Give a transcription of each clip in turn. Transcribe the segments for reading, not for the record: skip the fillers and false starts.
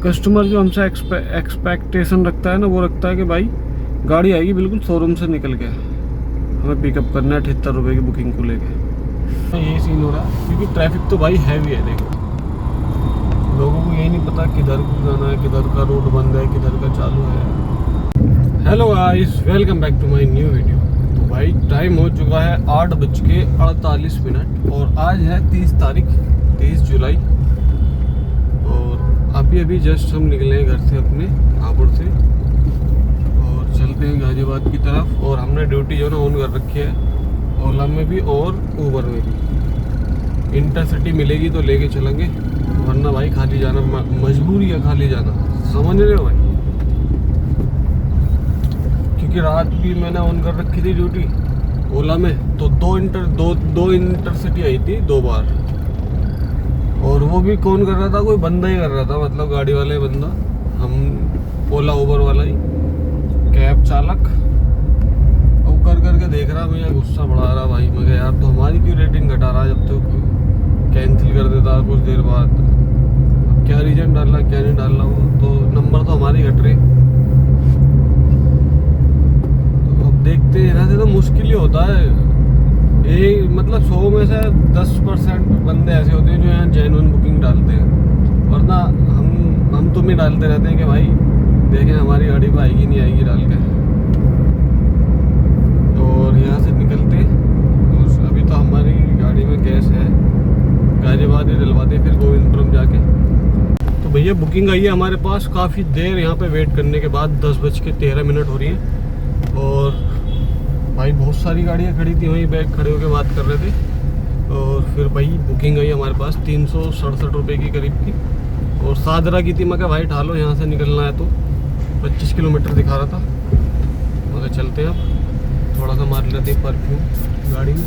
Customer जो हमसे expectation रखता है ना, वो रखता है कि भाई गाड़ी आएगी बिल्कुल शोरूम से निकल के, हमें पिकअप करना है 78 रुपये की बुकिंग को लेके। यही सीन हो रहा है क्योंकि ट्रैफिक तो भाई हैवी है। देखो लोगों को यही नहीं पता किधर को जाना है, किधर का रोड बंद है, किधर का चालू है। Hello guys, welcome back to my new video. तो भाई टाइम हो चुका है 8:48 और आज है 30 जुलाई। और अभी जस्ट हम निकले हैं घर से अपने हापुड़ से और चलते हैं गाजियाबाद की तरफ। और हमने ड्यूटी जो ना ऑन कर रखी है, ओला में भी और ऊबर में भी। इंटरसिटी मिलेगी तो लेके चलेंगे, वरना भाई खाली जाना मजबूरी है, खाली जाना, समझ रहे हो भाई। क्योंकि रात भी मैंने ऑन कर रखी थी ड्यूटी ओला में, तो दो इंटरसिटी आई थी 2 बार। और वो भी कौन कर रहा था? कोई बंदा ही कर रहा था, मतलब गाड़ी वाला ही बंदा, हम ओला उबर वाला ही कैब चालक। वो कर करके देख रहा, मुझे गुस्सा बढ़ा रहा भाई। मैं यार तो हमारी क्यों रेटिंग घटा रहा है, जब तक कैंसिल कर देता कुछ देर बाद। अब क्या रीजन डाल रहा, क्या नहीं डाल रहा, वो तो नंबर तो हमारी घट रहे। तो अब देखते हैं, यहाँ से तो मुश्किल ही होता है। ये मतलब 100 में से 10% बंदे ऐसे होते हैं जो यहाँ जेन्युइन बुकिंग डालते हैं, वरना हम तुम ही डालते रहते हैं कि भाई देखें हमारी गाड़ी पर आएगी नहीं आएगी डाल के। और यहाँ से निकलते, और अभी तो हमारी गाड़ी में गैस है, गाजियाबाद ही डलवाते फिर गोविंदपुरम जाके। तो भैया बुकिंग आई है हमारे पास। काफ़ी देर यहाँ पे वेट करने के बाद 10:13 हो रही है। और भाई बहुत सारी गाड़ियाँ खड़ी थी, वहीं बैग खड़े होकर बात कर रहे थे। और फिर भाई बुकिंग आई हमारे पास 367 रुपये की करीब की। और सादरा की थी। मैं कहा भाई ढालो, यहाँ से निकलना है तो 25 किलोमीटर दिखा रहा था। मगर चलते हैं, अब थोड़ा सा मार लेते हैं परफ्यूम गाड़ी में,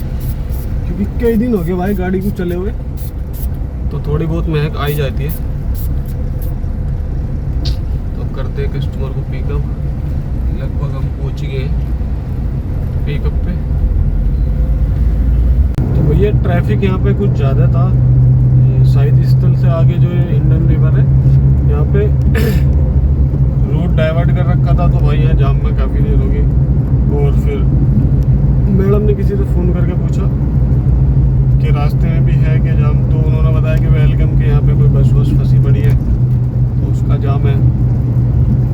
क्योंकि कई दिन हो गए भाई गाड़ी को चले हुए, तो थोड़ी बहुत महक आई जाती है। तो अब करते हैं कस्टमर को पिकअप। लगभग हम पहुँच गए हैं पिकअप पे। तो भैया ट्रैफिक यहाँ पे कुछ ज़्यादा था। शहीद स्थल से आगे जो है इंडियन रिवर है, यहाँ पे रूट डाइवर्ट कर रखा था, तो भाई यहाँ जाम में काफ़ी देर हो गई। और फिर मैडम ने किसी से फ़ोन करके पूछा कि रास्ते में भी है क्या जाम, तो उन्होंने बताया कि वेलकम के यहाँ पे कोई बस फंसी पड़ी है तो उसका जाम है।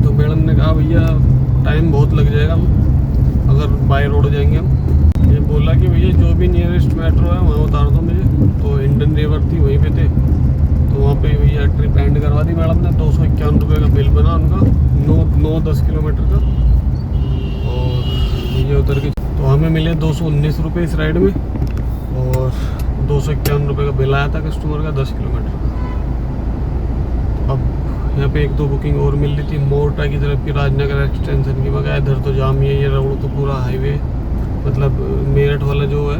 तो मैडम ने कहा भैया टाइम बहुत लग जाएगा अगर बाय रोड जाएंगे हम। ये बोला कि भैया जो भी नियरेस्ट मेट्रो है वहाँ उतार दो मुझे। तो इंडियन रिवर थी, वहीं पे थे, तो वहाँ पे भैया ट्रिप एंड करवा दी मैडम ने। 251 रुपये का बिल बना उनका, 9-10 किलोमीटर का। और भैया उतर के तो हमें मिले 219 रुपये इस राइड में, और 251 रुपये का बिल आया था कस्टमर का 10 किलोमीटर का। अब यहाँ पे 1-2 बुकिंग और मिल रही थी मोरटा की तरफ की, राजनगर एक्सटेंशन की। मगर इधर तो जाम ही है, ये रोड तो पूरा हाईवे, मतलब मेरठ वाला जो है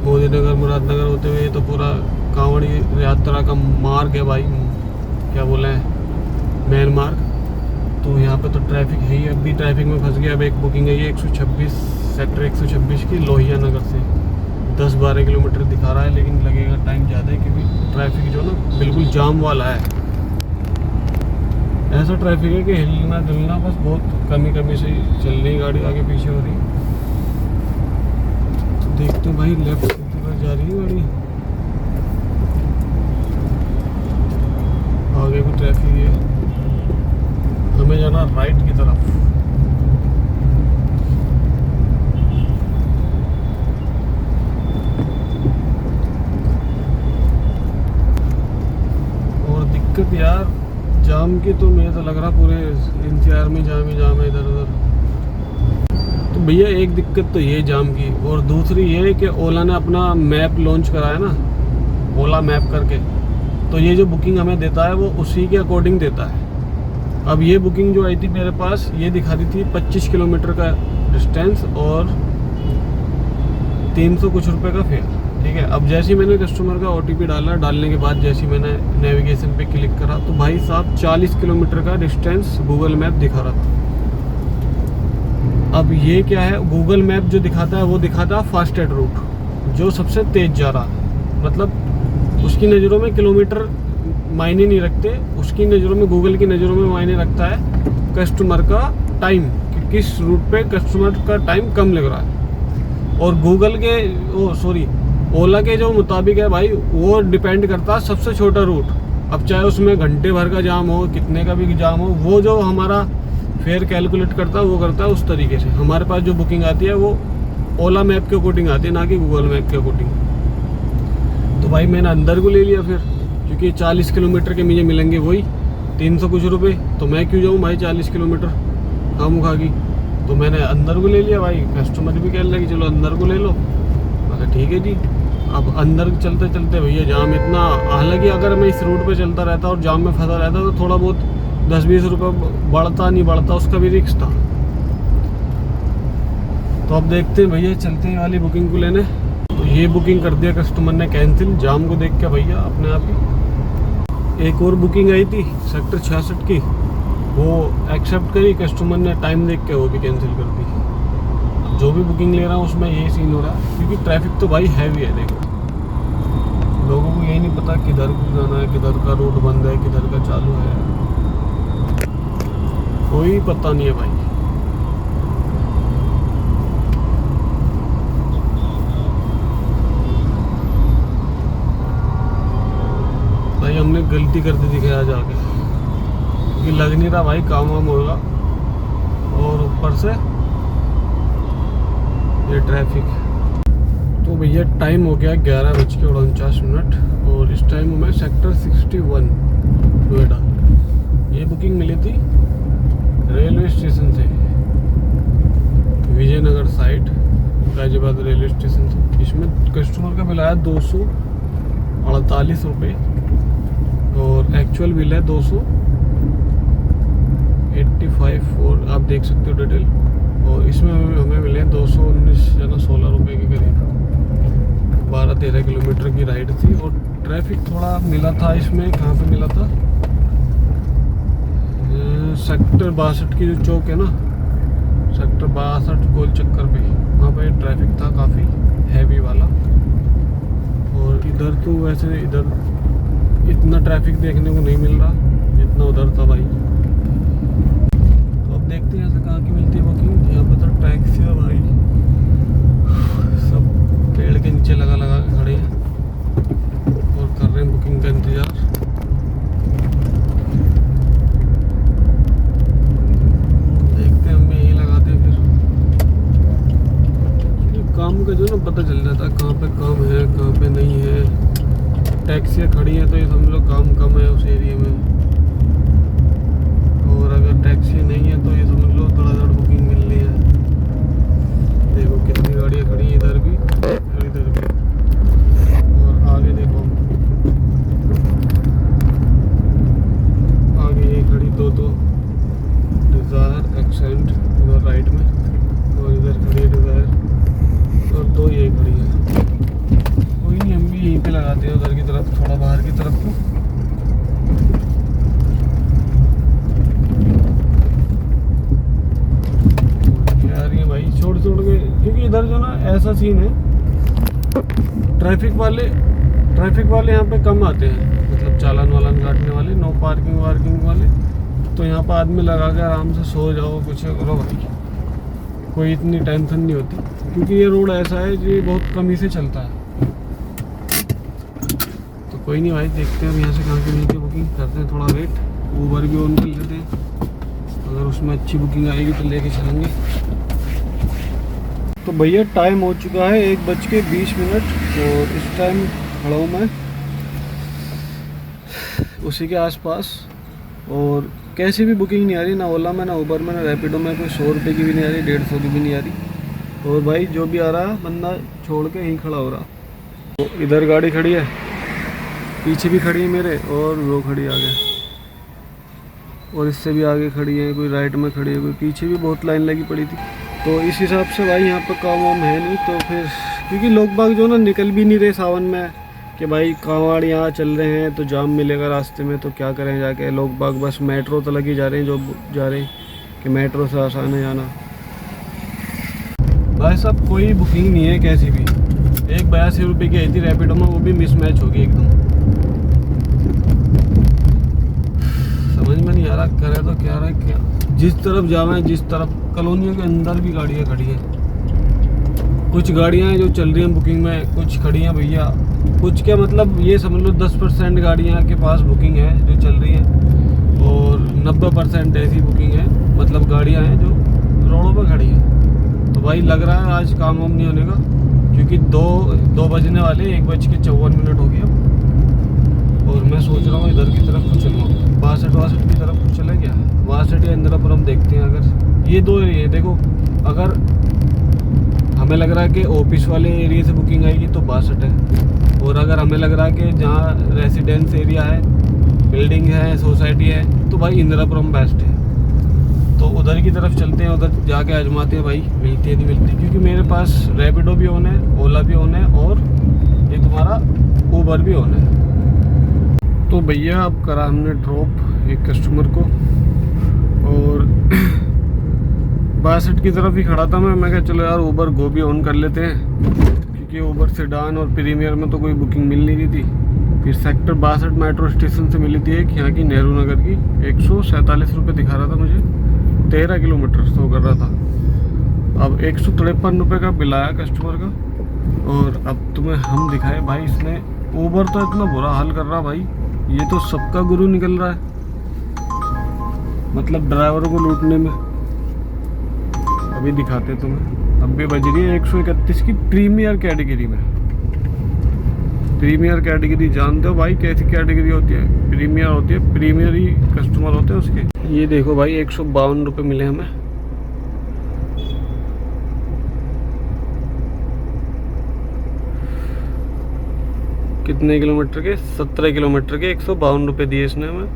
मोदी नगर मुरादनगर होते हुए, ये तो पूरा कांवड़ी यात्रा का मार्ग है भाई, क्या बोले हैं, मेन मार्ग। तो यहाँ पे तो ट्रैफिक है ही। अब भी ट्रैफिक में फंस गया। अब एक बुकिंग है ये 126 सेक्टर 126 की लोहिया नगर से 10-12 किलोमीटर दिखा रहा है, लेकिन लगेगा टाइम ज़्यादा है क्योंकि ट्रैफिक जो ना बिल्कुल जाम वाला है। ऐसा ट्रैफिक है कि हिलना डुलना बस बहुत कमी से चल रही गाड़ी, आगे पीछे हो रही। तो देखते हैं भाई लेफ्ट की तरफ जा रही है गाड़ी, आगे भी ट्रैफिक है, हमें जाना राइट की तरफ। और दिक्कत यार जाम की, तो मुझे तो लग रहा पूरे NCR में जाम ही जाम है इधर उधर। तो भैया एक दिक्कत तो ये जाम की, और दूसरी ये कि ओला ने अपना मैप लॉन्च कराया ना, ओला मैप करके, तो ये जो बुकिंग हमें देता है वो उसी के अकॉर्डिंग देता है। अब ये बुकिंग जो आई थी मेरे पास, ये दिखा रही थी 25 किलोमीटर का डिस्टेंस और 300 कुछ रुपये का फेयर, ठीक है। अब जैसे ही मैंने कस्टमर का OTP डाला, डालने के बाद जैसे ही मैंने नेविगेशन पे क्लिक करा, तो भाई साहब 40 किलोमीटर का डिस्टेंस गूगल मैप दिखा रहा था। अब ये क्या है, गूगल मैप जो दिखाता है वो दिखाता है फास्टेस्ट रूट, जो सबसे तेज जा रहा है, मतलब उसकी नज़रों में किलोमीटर मायने नहीं रखते, उसकी नज़रों में, गूगल की नज़रों में मायने रखता है कस्टमर का टाइम, कि किस रूट पे कस्टमर का टाइम कम लग रहा है। और गूगल के ओला के जो मुताबिक है भाई, वो डिपेंड करता है सबसे छोटा रूट। अब चाहे उसमें घंटे भर का जाम हो, कितने का भी जाम हो, वो जो हमारा फेयर कैलकुलेट करता है वो करता है उस तरीके से। हमारे पास जो बुकिंग आती है वो ओला मैप के अकॉर्डिंग आती है, ना कि गूगल मैप के अकॉर्डिंग। तो भाई मैंने अंदर को ले लिया फिर, क्योंकि 40 किलोमीटर के मुझे मिलेंगे वही 300 कुछ रुपये, तो मैं क्यों जाऊँ भाई 40 किलोमीटर खाम खा की। तो मैंने अंदर को ले लिया भाई। कस्टमर भी कह रहा कि चलो अंदर को ले लो, मैं ठीक है जी। अब अंदर चलते चलते भैया जाम इतना, हालांकि अगर मैं इस रूट पे चलता रहता और जाम में फंसा रहता तो थोड़ा बहुत 10-20 रुपये बढ़ता नहीं बढ़ता, उसका भी रिस्क था। तो अब देखते हैं भैया, चलते हैं वाली बुकिंग को लेने। तो ये बुकिंग कर दिया कस्टमर ने कैंसिल, जाम को देख के भैया अपने आप ही। एक और बुकिंग आई थी सेक्टर 66 की, वो एक्सेप्ट करी कस्टमर ने, टाइम देख के वो भी कैंसिल कर दी। जो भी बुकिंग ले रहा हूँ उसमें यही सीन हो रहा है, क्योंकि ट्रैफिक तो भाई हैवी है। देखो लोगों को यही नहीं पता किधर को जाना है, किधर का रोड बंद है, किधर का चालू है, कोई पता नहीं है भाई। भाई हमने गलती कर दी दिखे आज आके, क्योंकि लग नहीं रहा भाई काम वाम होगा, और ऊपर से ये ट्रैफिक। तो भैया टाइम हो गया 11:49, और इस टाइम में सेक्टर 61 नोएडा। ये बुकिंग मिली थी रेलवे स्टेशन से, Vijaynagar side, Ghaziabad railway station से। इसमें कस्टमर का बिल आया 248 रुपये, और एक्चुअल बिल है 285, और आप देख सकते हो डिटेल। और इसमें हमें मिले 219 या 16 रुपये के करीब। 12-13 किलोमीटर की राइड थी, और ट्रैफिक थोड़ा मिला था इसमें। कहाँ पे मिला था? सेक्टर 62 की जो चौक है ना, सेक्टर 62 गोल चक्कर पे, वहाँ पे ट्रैफिक था काफ़ी हैवी वाला। और इधर तो वैसे इधर इतना ट्रैफिक देखने को नहीं मिल रहा जितना उधर था भाई। तो अब देखते हैं ऐसे कहाँ की मिलती है बुकिंग। यहाँ पे तो टैक्सी है भाई, सब पेड़ के नीचे लगा के खड़े हैं और कर रहे हैं बुकिंग का इंतज़ार। देखते हैं, हम भी यही लगाते हैं फिर। काम का जो ना पता चल जाता है कहाँ पे काम है कहाँ पे नहीं है। टैक्सियाँ खड़ी हैं तो ये समझ लो काम कम है उस एरिया में, और अगर टैक्सी नहीं है तो ये समझ लो धड़ाधड़ बुकिंग मिल रही है। देखो कितनी गाड़ियाँ खड़ी हैं इधर भी और इधर भी, और आगे देखो आगे ये खड़ी दो डिज़ायर एक्सेंट उधर राइट में, और इधर खड़ी है डिज़ायर, और दो ये खड़ी है। कोई नहीं, हम भी यहीं पे लगाते हैं उधर की तरफ, थोड़ा बाहर की तरफ को। यार ये भाई छोड़ के, क्योंकि इधर जो ना ऐसा सीन है, ट्रैफिक वाले यहाँ पे कम आते हैं, मतलब चालान वालान काटने वाले, नो पार्किंग वाले। तो यहाँ पर आदमी लगा के आराम से सो जाओ, कुछ करो भाई, कोई इतनी टेंशन नहीं होती, क्योंकि ये रोड ऐसा है जो बहुत कम ही से चलता है। तो कोई नहीं भाई, देखते हैं अब यहाँ से कहाँ की मिलती है बुकिंग, करते हैं थोड़ा वेट। ऊबर भी ऑन कर लेते हैं, अगर उसमें अच्छी बुकिंग आएगी तो लेके चलेंगे। तो भैया टाइम हो चुका है 1:20, और इस टाइम खड़ा हूँ मैं उसी के आसपास, और कैसी भी बुकिंग नहीं आ रही, ना ओला में ना उबर में ना रैपिडो में, कोई 100 रुपये की भी नहीं आ रही, 150 की भी नहीं आ रही। और भाई जो भी आ रहा बंदा छोड़ के यहीं खड़ा हो रहा। तो इधर गाड़ी खड़ी है, पीछे भी खड़ी है मेरे, और वो खड़ी आगे, और इससे भी आगे खड़ी है, कोई राइट में खड़ी है, कोई पीछे भी बहुत लाइन लगी पड़ी थी। तो इस हिसाब से भाई यहाँ पर काम वाम है नहीं। तो फिर क्योंकि लोग बाग जो ना निकल भी नहीं रहे सावन में, कि भाई कांवड़ यहाँ चल रहे हैं तो जाम मिलेगा रास्ते में, तो क्या करें जाके। लोग बाग बस मेट्रो तो लगी जा रहे हैं, जो जा रहे हैं कि मेट्रो से आसान है जाना। भाई साहब कोई बुकिंग नहीं है कैसी भी। एक 82 रुपये की आई थी रैपिडो में, वो भी मिसमैच होगी एकदम। बेचारा करे तो क्या रहा है, क्या जिस तरफ जावे, जिस तरफ कॉलोनियों के अंदर भी गाड़ियाँ खड़ी हैं। कुछ गाड़ियाँ हैं जो चल रही हैं बुकिंग में, कुछ खड़ी हैं भैया। कुछ क्या मतलब ये समझ लो 10% गाड़ियाँ के पास बुकिंग है जो चल रही हैं, और 90% ऐसी बुकिंग है, मतलब गाड़ियाँ हैं जो रोडों पर खड़ी हैं। तो भाई लग रहा है आज काम वाम नहीं होने का, क्योंकि दो बजने वाले, 1:54 हो गया। और मैं सोच रहा हूँ इधर की तरफ कुछ चलूँ, 62 की तरफ कुछ चले क्या, 62 या इंदिरापुरम देखते हैं। अगर ये दो एरिया देखो, अगर हमें लग रहा है कि ऑफिस वाले एरिया से बुकिंग आएगी तो 62 है, और अगर हमें लग रहा है कि जहाँ रेसिडेंस एरिया है, बिल्डिंग है, सोसाइटी है, तो भाई इंदिरापुरम बेस्ट है। तो उधर की तरफ चलते हैं, उधर जाके आजमाते हैं भाई मिलती है नहीं मिलती, क्योंकि मेरे पास रैपिडो भी ऑन है, ओला भी ऑन है, और ये तुम्हारा ऊबर भी ऑन है। तो भैया अब करा हमने ड्रॉप एक कस्टमर को, और 62 की तरफ ही खड़ा था मैं कहा चलो यार ऊबर गो भी ऑन कर लेते हैं, क्योंकि ऊबर सेडान और प्रीमियर में तो कोई बुकिंग मिल नहीं रही थी। फिर सेक्टर 62 मेट्रो स्टेशन से मिली थी एक, यहाँ की नेहरू नगर की, 147 रुपये दिखा रहा था मुझे, 13 किलोमीटर शो कर रहा था। अब 153 रुपये का बिल आया कस्टमर का, और अब तुम्हें हम दिखाए भाई, इसने ऊबर तो इतना बुरा हाल कर रहा भाई, ये तो सबका गुरु निकल रहा है, मतलब ड्राइवरों को लूटने में। अभी दिखाते तुम्हें, अब भी बज रही है 131 की प्रीमियर कैटेगरी में। प्रीमियर कैटेगरी जानते हो भाई कैसी कैटेगरी होती है, प्रीमियर होती है, प्रीमियर ही कस्टमर होते हैं उसके। ये देखो भाई 152 रुपये मिले हमें। कितने किलोमीटर के, 17 किलोमीटर के 152 रुपये दिए इसने हमें।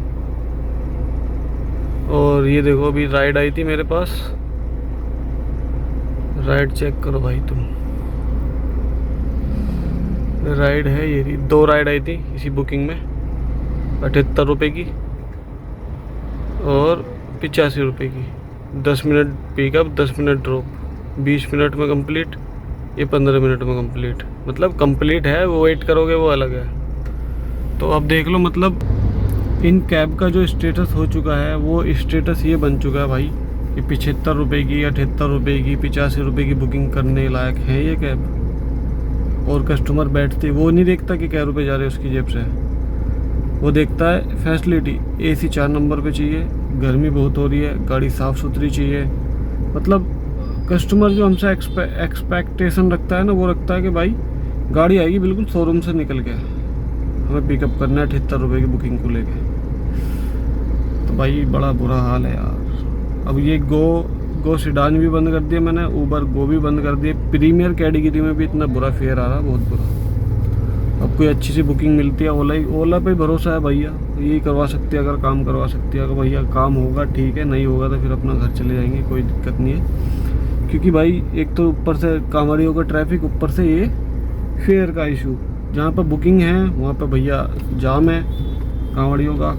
और ये देखो अभी राइड आई थी मेरे पास, राइड चेक करो भाई तुम, राइड है ये, 2 राइड आई थी इसी बुकिंग में, 78 रुपये की और 85 रुपये की। 10 minute pickup, 10 minute drop, 20 minute में कंप्लीट, ये 15 मिनट में कंप्लीट, मतलब कंप्लीट है, वो वेट करोगे वो अलग है। तो अब देख लो, मतलब इन कैब का जो स्टेटस हो चुका है, वो स्टेटस ये बन चुका है भाई कि 75 रुपये की, 78 रुपये की, 85 रुपये की बुकिंग करने लायक है ये कैब। और कस्टमर बैठते, वो नहीं देखता कि क्या रुपये जा रहे हैं उसकी जेब से, वो देखता है फैसिलिटी, AC 4 नंबर पे चाहिए, गर्मी बहुत हो रही है, गाड़ी साफ़ सुथरी चाहिए। मतलब कस्टमर जो हमसे एक्सपेक्टेशन रखता है ना, वो रखता है कि भाई गाड़ी आएगी बिल्कुल शोरूम से निकल के, हमें पिकअप करना है 78 रुपये की बुकिंग को लेके। तो भाई बड़ा बुरा हाल है यार। अब ये गो सेडान भी बंद कर दिया मैंने, ऊबर गो भी बंद कर दिए, प्रीमियर कैटेगरी में भी इतना बुरा फेयर आ रहा, बहुत बुरा। अब कोई अच्छी सी बुकिंग मिलती है, ओला पे भरोसा है भैया, यही करवा सकती है, अगर काम करवा सकती है, अगर भैया काम होगा ठीक है, नहीं होगा तो फिर अपना घर चले जाएंगे, कोई दिक्कत नहीं है। क्योंकि भाई एक तो ऊपर से कांवड़ियों का ट्रैफिक, ऊपर से ये फेयर का इशू, जहाँ पर बुकिंग है वहाँ पर भैया जाम है, कांवड़ियों का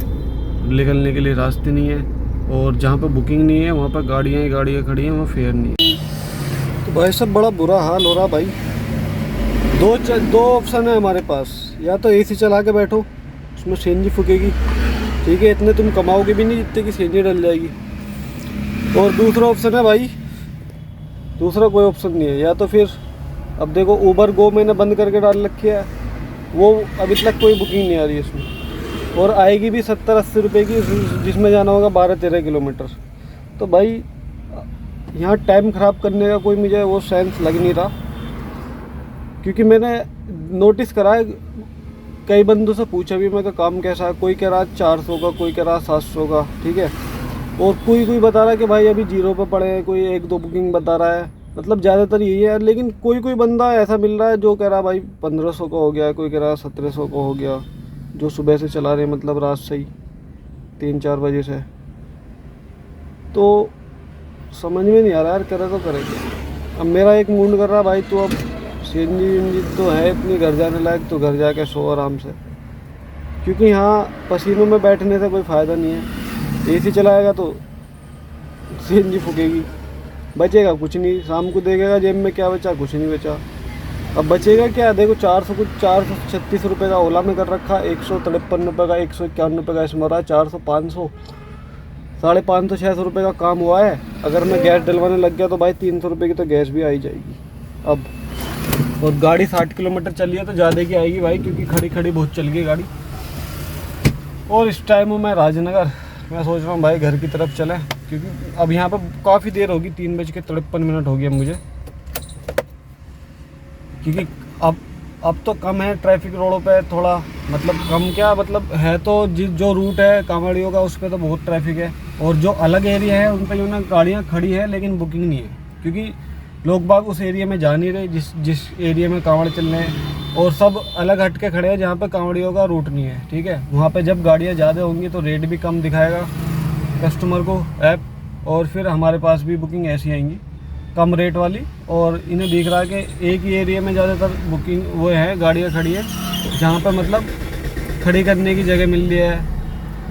निकलने के लिए रास्ते नहीं है, और जहाँ पर बुकिंग नहीं है वहाँ पर गाड़ियाँ ही गाड़ियाँ खड़ी हैं, वहाँ फेयर नहीं है। तो भाई सब बड़ा बुरा हाल हो रहा भाई। दो ऑप्शन है हमारे पास, या तो AC चला के बैठो, उसमें CNG फूकेगी, ठीक है, इतने तुम कमाओगे भी नहीं जितने की CNG डल जाएगी। और दूसरा ऑप्शन है भाई, दूसरा कोई ऑप्शन नहीं है, या तो फिर अब देखो ऊबर गो मैंने बंद करके डाल रखी है, वो अभी तक कोई बुकिंग नहीं आ रही है इसमें, और आएगी भी 70-80 रुपये की, जिसमें जाना होगा 12-13 किलोमीटर। तो भाई यहाँ टाइम ख़राब करने का कोई मुझे वो सेंस लग नहीं रहा, क्योंकि मैंने नोटिस करा है, कई बंदों से पूछा भी मैं, काम कैसा है, कोई कह रहा 400 का, कोई कह रहा 700 का, ठीक है, और कोई बता रहा है कि भाई अभी 0 पे पड़े हैं, कोई 1-2 बुकिंग बता रहा है, मतलब ज़्यादातर यही है। लेकिन कोई बंदा ऐसा मिल रहा है जो कह रहा है भाई 1500 का हो गया, कोई कह रहा है 1700 का हो गया, जो सुबह से चला रहे हैं, मतलब रात से ही 3-4 बजे से। तो समझ में नहीं आ रहा यार, करे तो करेंगे। अब मेरा एक मूड कर रहा भाई, तो अब CNG तो है इतनी घर जाने लायक, तो घर जाके सो आराम से, क्योंकि यहाँ पसीनों में बैठने से कोई फ़ायदा नहीं है। AC चलाएगा तो CNG फूकेगी, बचेगा कुछ नहीं, शाम को देखेगा जेब में क्या बचा, कुछ नहीं बचा। अब बचेगा क्या, देखो 436 रुपये का ओला में कर रखा, 153 रुपये का, 151 रुपये का इसमें रहा, 400, 500, 550-600 रुपये का काम हुआ है। अगर मैं गैस डलवाने लग गया तो भाई 300 रुपये की तो गैस भी आ ही जाएगी अब। और गाड़ी 60 किलोमीटर चली है तो ज़्यादा की आएगी भाई, क्योंकि खड़ी खड़ी बहुत चल गई गाड़ी। और इस टाइम हूँ मैं राजनगर। मैं सोच रहा हूँ भाई घर की तरफ चलें, क्योंकि अब यहाँ पर काफ़ी देर होगी, 3:53 हो गया मुझे। क्योंकि अब तो कम है ट्रैफिक रोडों पे, थोड़ा मतलब कम क्या मतलब है, तो जो रूट है कांवड़ियों का उस पर तो बहुत ट्रैफिक है। और जो अलग एरिया है उन पर जो ना गाड़ियाँ खड़ी है लेकिन बुकिंग नहीं है, क्योंकि लोग बाग उस एरिया में जा नहीं रहे जिस एरिया में कांवड़ चल रहे हैं। और सब अलग हट के खड़े हैं जहाँ पे कांवड़ियों का रूट नहीं है, ठीक है। वहाँ पे जब गाड़ियाँ ज़्यादा होंगी तो रेट भी कम दिखाएगा कस्टमर को ऐप, और फिर हमारे पास भी बुकिंग ऐसी आएंगी कम रेट वाली। और इन्हें दिख रहा है कि एक ही एरिया में ज़्यादातर बुकिंग वो है, गाड़ियाँ खड़ी है जहाँ पर मतलब खड़ी करने की जगह मिल रही है,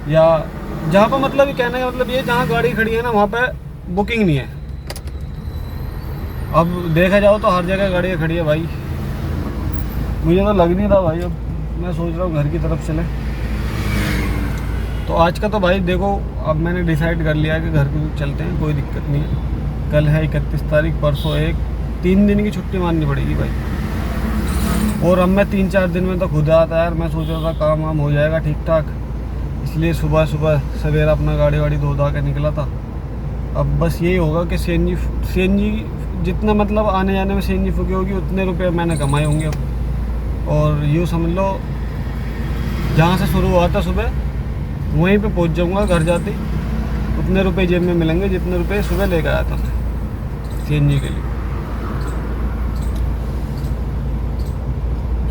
या जहाँ पर मतलब कहने का मतलब ये जहाँ गाड़ी खड़ी है ना वहाँ पर बुकिंग नहीं है। अब देखा जाओ तो हर जगह गाड़ियाँ खड़ी है भाई। मुझे तो लग नहीं रहा भाई, अब मैं सोच रहा हूँ घर की तरफ चले। तो आज का तो भाई देखो, अब मैंने डिसाइड कर लिया है कि घर की चलते हैं, कोई दिक्कत नहीं है। कल है 31 तारीख, परसों 3 दिन की छुट्टी मारनी पड़ेगी भाई। और अब मैं 3-4 दिन में तो खुद आता यार। मैं सोच रहा था काम वाम हो जाएगा ठीक ठाक, इसलिए सुबह सवेरा अपना गाड़ी वाड़ी धो धा के निकला था। अब बस यही होगा कि सीएनजी जितना मतलब आने जाने में सीएनजी फूकी होगी उतने रुपये मैंने कमाए होंगे अब। और यूँ समझ लो जहाँ से शुरू हुआ था सुबह वहीं पे पहुँच जाऊँगा घर जाते, उतने रुपए जेब में मिलेंगे जितने रुपए सुबह लेकर आया था मैं सीएनजी के लिए।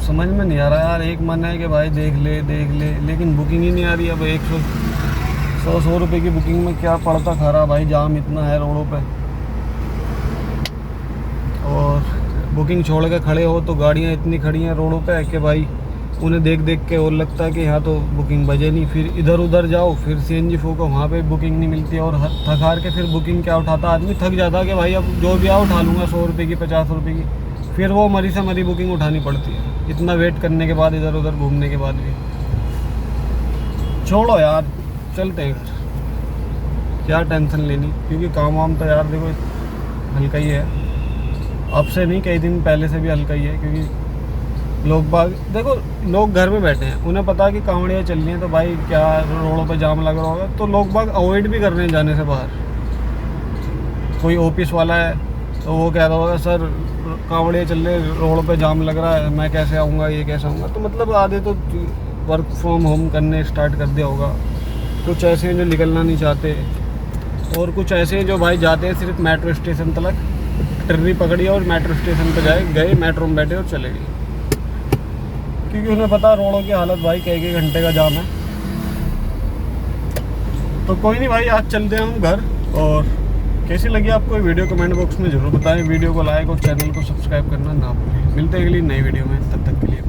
समझ में नहीं आ रहा यार। एक मन है कि भाई देख ले लेकिन बुकिंग ही नहीं आ रही। अब 100 रुपये की बुकिंग में क्या पड़ता खा रहा भाई, जाम इतना है रोडों पे। और बुकिंग छोड़ के खड़े हो तो गाड़ियाँ इतनी खड़ी हैं रोडों पे कि भाई उन्हें देख के और लगता है कि यहाँ तो बुकिंग बजे नहीं। फिर इधर उधर जाओ, फिर सीएनजी फूको, वहाँ पे बुकिंग नहीं मिलती। और थक हार के फिर बुकिंग क्या उठाता आदमी, थक जाता कि भाई अब जो भी आओ उठा लूँगा 100 रुपये की 50 रुपये की। फिर वो मरी से मरी बुकिंग उठानी पड़ती है, इतना वेट करने के बाद, इधर उधर घूमने के बाद भी। छोड़ो यार, चलते हैं घर, क्या टेंशन लेनी। क्योंकि काम वाम तो यार देखो हल्का ही है, अब से नहीं कई दिन पहले से भी हल्का ही है। क्योंकि लोग बाग देखो, लोग घर में बैठे हैं, उन्हें पता है कि कांवड़ियाँ चल रही हैं तो भाई क्या रोडों पे जाम लग रहा होगा, तो लोग बाग अवॉइड भी कर रहे हैं जाने से बाहर। कोई ऑफिस वाला है तो वो कह रहा होगा सर कांवड़ियाँ चल रहे, रोड पे जाम लग रहा है, मैं कैसे आऊँगा, ये कैसे आऊँगा। तो मतलब आधे तो वर्क फ्रॉम होम करने स्टार्ट कर दिया होगा। कुछ ऐसे हैं जो निकलना नहीं चाहते, और कुछ ऐसे हैं जो भाई जाते हैं सिर्फ मेट्रो स्टेशन तक, ट्रेन पकड़ी और मेट्रो स्टेशन पर गए मेट्रो में बैठे और चले गए। क्योंकि उन्हें पता रोडों की हालत भाई कई घंटे का जाम है। तो कोई नहीं भाई, आज चलते हैं हम घर। और कैसी लगी आपको वीडियो कमेंट बॉक्स में ज़रूर बताएं। वीडियो को लाइक और चैनल को सब्सक्राइब करना ना भूलें। मिलते हैं अगली नई वीडियो में, तब तक के लिए।